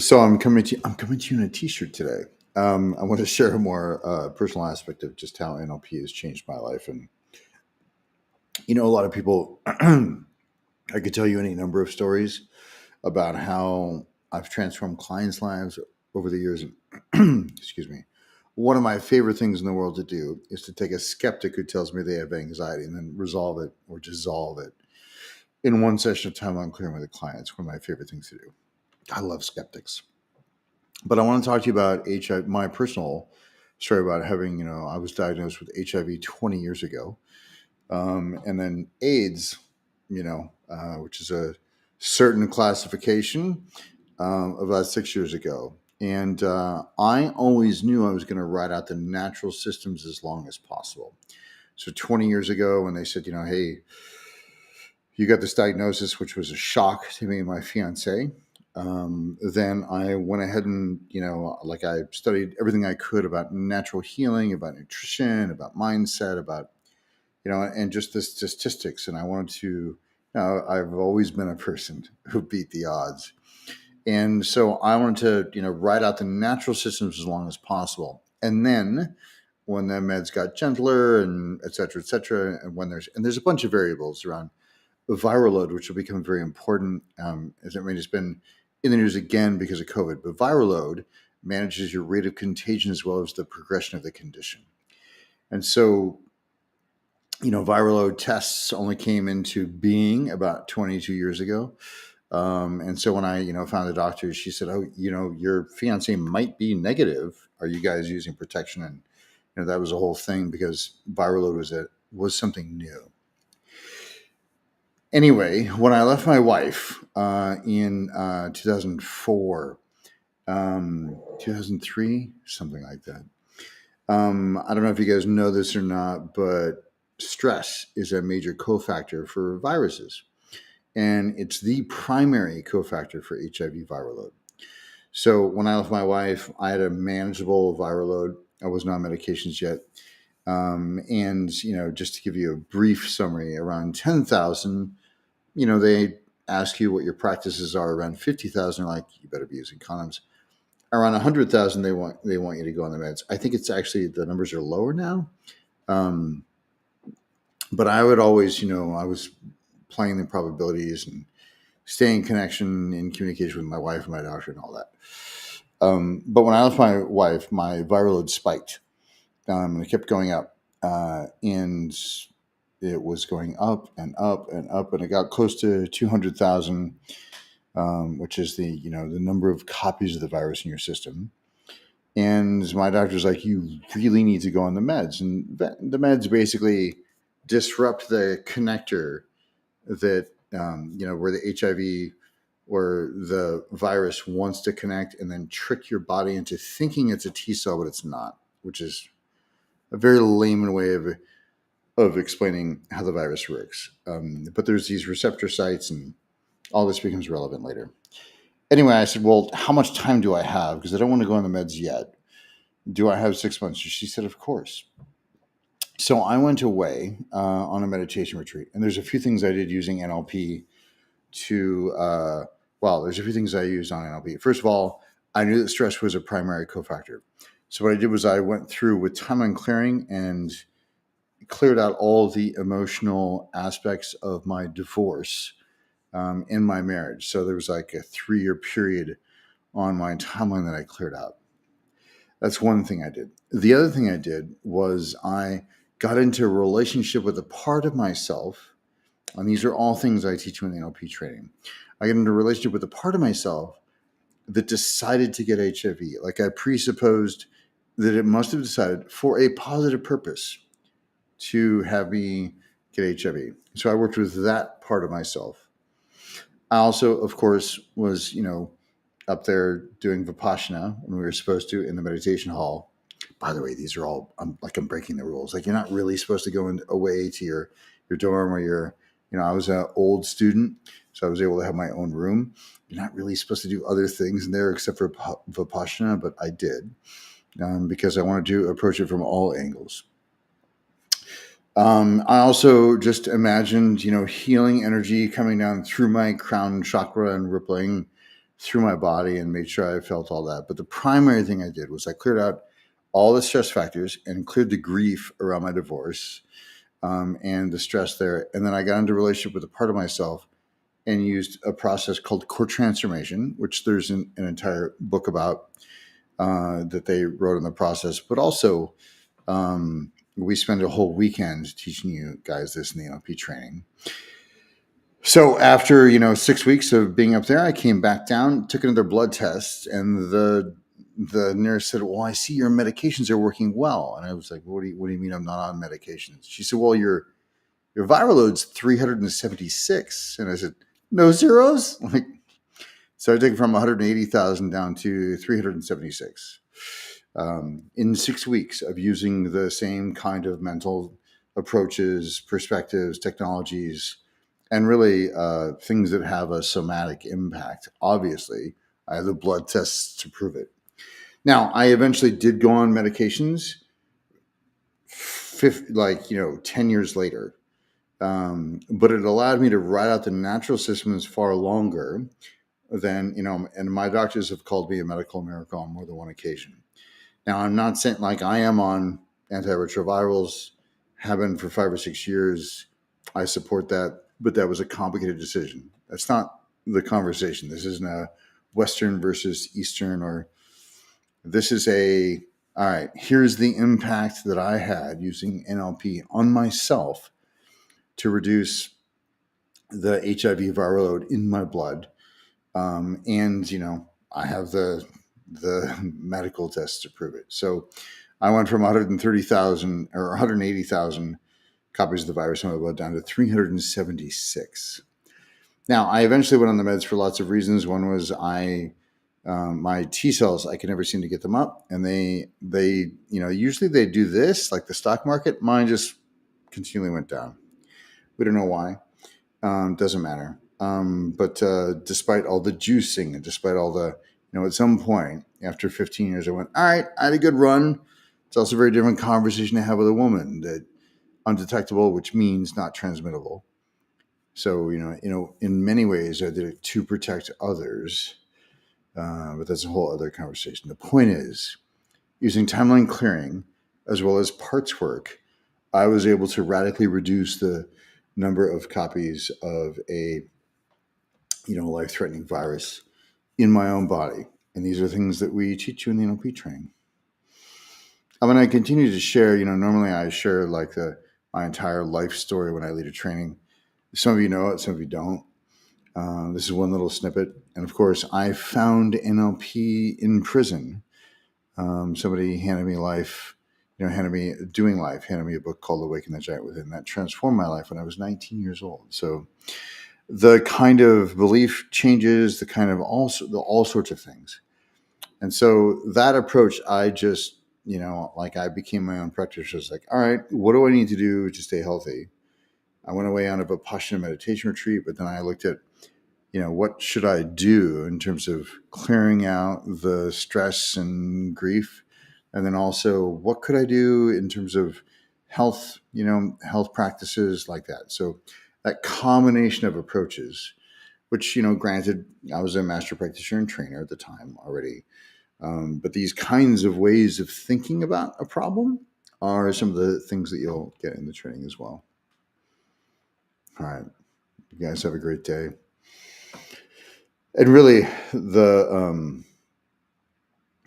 So I'm coming to you in a T-shirt today. I want to share a more personal aspect of just how NLP has changed my life, and a lot of people. I could tell you any number of stories about how I've transformed clients' lives over the years. Excuse me. One of my favorite things in the world to do is to take a skeptic who tells me they have anxiety and then resolve it or dissolve it in one session of time on clearing with the client. It's one of my favorite things to do. I love skeptics. But I want to talk to you about HIV, my personal story about having, I was diagnosed with HIV 20 years ago. And then AIDS, which is a certain classification about 6 years ago. And I always knew I was going to ride out the natural systems as long as possible. So 20 years ago, when they said, hey, you got this diagnosis, which was a shock to me and my fiance. Then I went ahead and, I studied everything I could about natural healing, about nutrition, about mindset, about, and just the statistics. And I wanted to, I've always been a person who beat the odds. And so I wanted to, ride out the natural systems as long as possible. And then when the meds got gentler and et cetera, and there's a bunch of variables around viral load, which will become very important. As it's been in the news again because of COVID, but viral load manages your rate of contagion as well as the progression of the condition. And so, viral load tests only came into being about 22 years ago. And so when I, found the doctor, she said, "Oh, your fiance might be negative. Are you guys using protection?" And that was a whole thing because viral load was something new. Anyway, when I left my wife in 2004, 2003, something like that. I don't know if you guys know this or not, but stress is a major cofactor for viruses. And it's the primary cofactor for HIV viral load. So when I left my wife, I had a manageable viral load. I was not on medications yet. And, just to give you a brief summary, around 10,000, they ask you what your practices are. Around 50,000, like, you better be using condoms. Around 100,000, they want you to go on the meds. I think it's actually, the numbers are lower now. But I would always, I was playing the probabilities and staying in connection and communication with my wife and my doctor and all that. But when I left my wife, my viral load spiked. And it kept going up. And it was going up and up and up, and it got close to 200,000, which is the number of copies of the virus in your system. And my doctor's like, "You really need to go on the meds." And the meds basically disrupt the connector that where the HIV or the virus wants to connect, and then trick your body into thinking it's a T cell, but it's not, which is a very layman way of explaining how the virus works. But there's these receptor sites, and all this becomes relevant later. Anyway, I said, "Well, how much time do I have? Because I don't want to go on the meds yet. Do I have 6 months?" She said, "Of course." So I went away on a meditation retreat. And there's a few things I did using NLP there's a few things I used on NLP. First of all, I knew that stress was a primary cofactor. So what I did was I went through with time on clearing and cleared out all the emotional aspects of my divorce in my marriage. So there was like a 3-year period on my timeline that I cleared out. That's one thing I did. The other thing I did was I got into a relationship with a part of myself, and these are all things I teach you in the NLP training. I got into a relationship with a part of myself that decided to get HIV. Like, I presupposed that it must have decided for a positive purpose to have me get HIV. So I worked with that part of myself. I also, of course, was, up there doing Vipassana when we were supposed to in the meditation hall. By the way, these are all, I'm breaking the rules. Like, you're not really supposed to go away to your dorm or your, I was an old student, so I was able to have my own room. You're not really supposed to do other things in there except for Vipassana, but I did because I wanted to approach it from all angles. I also just imagined, healing energy coming down through my crown chakra and rippling through my body and made sure I felt all that. But the primary thing I did was I cleared out all the stress factors and cleared the grief around my divorce, and the stress there. And then I got into a relationship with a part of myself and used a process called core transformation, which there's an entire book about, that they wrote in the process. But also, we spend a whole weekend teaching you guys this in the NLP training. So after 6 weeks of being up there, I came back down, took another blood test, and the nurse said, "Well, I see your medications are working well." And I was like, "What do you mean I'm not on medications?" She said, "Well, your viral load's 376," and I said, "No zeros?" Like, so I took it from 180,000 down to 376, in 6 weeks of using the same kind of mental approaches, perspectives, technologies, and really things that have a somatic impact. Obviously, I have the blood tests to prove it. Now, I eventually did go on medications, 10 years later, but it allowed me to ride out the natural systems far longer than, and my doctors have called me a medical miracle on more than one occasion. Now, I'm not saying like I am on antiretrovirals, have been for 5 or 6 years. I support that, but that was a complicated decision. That's not the conversation. This isn't a Western versus Eastern, or this is all right, here's the impact that I had using NLP on myself to reduce the HIV viral load in my blood. And, I have the medical tests to prove it. So I went from 130,000 or 180,000 copies of the virus in my blood down to 376. Now, I eventually went on the meds for lots of reasons. One was my T cells, I could never seem to get them up, and they usually they do this like the stock market. Mine just continually went down. We don't know why. Doesn't matter. But despite all the juicing and despite all the, at some point after 15 years, I went, all right, I had a good run. It's also a very different conversation to have with a woman, that undetectable, which means not transmittable. So, in many ways, I did it to protect others. But that's a whole other conversation. The point is, using timeline clearing as well as parts work, I was able to radically reduce the number of copies of a life-threatening virus in my own body. And these are things that we teach you in the NLP training. I'm going to continue to share. Normally I share like my entire life story when I lead a training. Some of you know it, some of you don't. This is one little snippet. And of course, I found NLP in prison. Somebody handed me life, handed me a book called Awaken the Giant Within. That transformed my life when I was 19 years old. So the kind of belief changes, the kind of all sorts of things. And so that approach, I just, I became my own practitioner. It's like, all right, what do I need to do to stay healthy? I went away on a Vipassana meditation retreat, but then I looked at, what should I do in terms of clearing out the stress and grief? And then also, what could I do in terms of health, health practices like that? So that combination of approaches, which, granted, I was a master practitioner and trainer at the time already. But these kinds of ways of thinking about a problem are some of the things that you'll get in the training as well. All right. You guys have a great day. And really,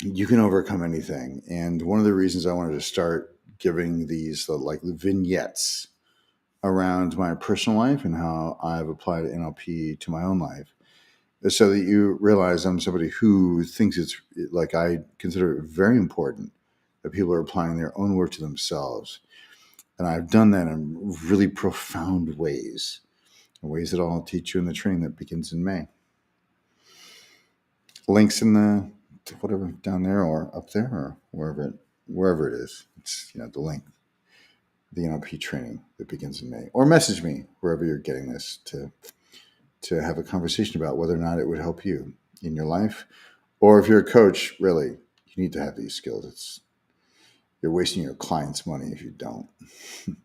you can overcome anything. And one of the reasons I wanted to start giving these like vignettes around my personal life and how I've applied NLP to my own life is so that you realize I'm somebody who thinks it's like, I consider it very important that people are applying their own work to themselves. And I've done that in really profound ways that I'll teach you in the training that begins in May. Links in the whatever down there or up there or wherever it is. It's the link, the NLP training that begins in May, or message me wherever you're getting this to have a conversation about whether or not it would help you in your life, or if you're a coach, really, you need to have these skills. You're wasting your clients' money if you don't.